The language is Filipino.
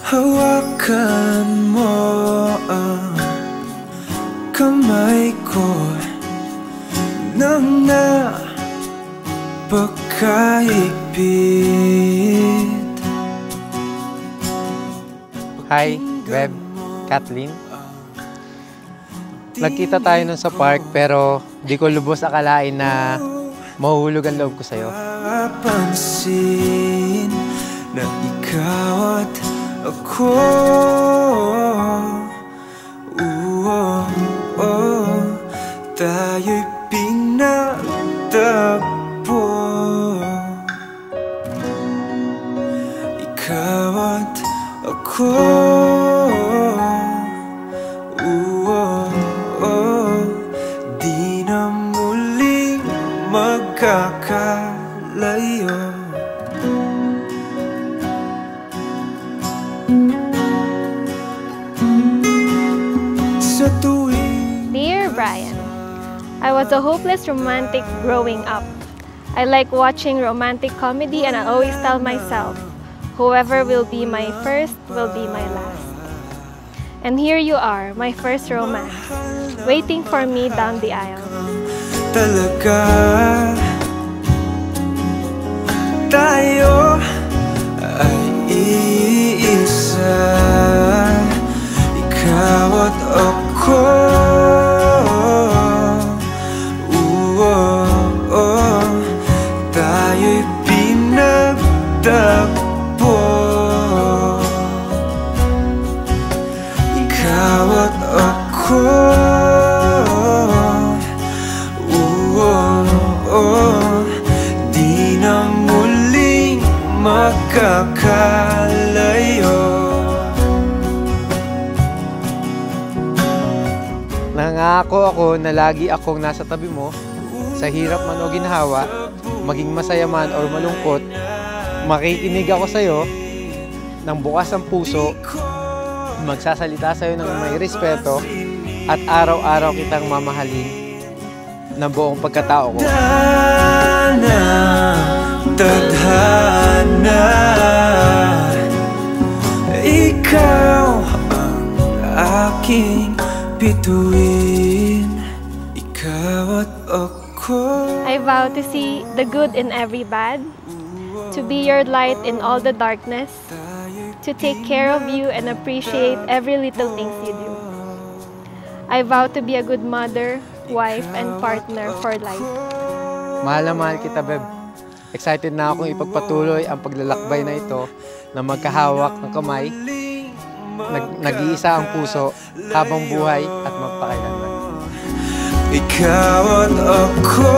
Hawakan mo ang kamay ko nang napakahigpit. Hi, Beb, Kathleen. Nagkita tayo nun sa park pero di ko lubos akalain na mahuhulog ang loob ko sa'yo. Napansin na ikaw at ako, tayo'y pinagtagpo. Ikaw at ako, di na muling magkakalayo. Dear Brian, I was a hopeless romantic growing up. I like watching romantic comedy and I always tell myself, whoever will be my first will be my last. And here you are, my first romance, waiting for me down the aisle. Talaga tayo ay iisa, ikaw at ako. Tayo'y pinagtagpo, ikaw at ako. Di na muling magkakalayo. Nangako ako na lagi akong nasa tabi mo, sa hirap man o ginhawa, maging masaya man o malungkot, makikinig ako sa'yo ng bukas ang puso, magsasalita sa'yo ng may respeto, at araw-araw kitang mamahalin ng buong pagkatao ko. Tadhana, ikaw ang aking bituin, ikaw at ako. I vow to see the good in every bad, to be your light in all the darkness, to take care of you and appreciate every little things you do. I vow to be a good mother, wife, and partner for life. Mahal na mahal kita, Beb. Excited na akong ipagpatuloy ang paglalakbay na ito na magkahawak ng kamay, nag-iisa ang puso habang buhay at magpakailanman. Ikaw at ako.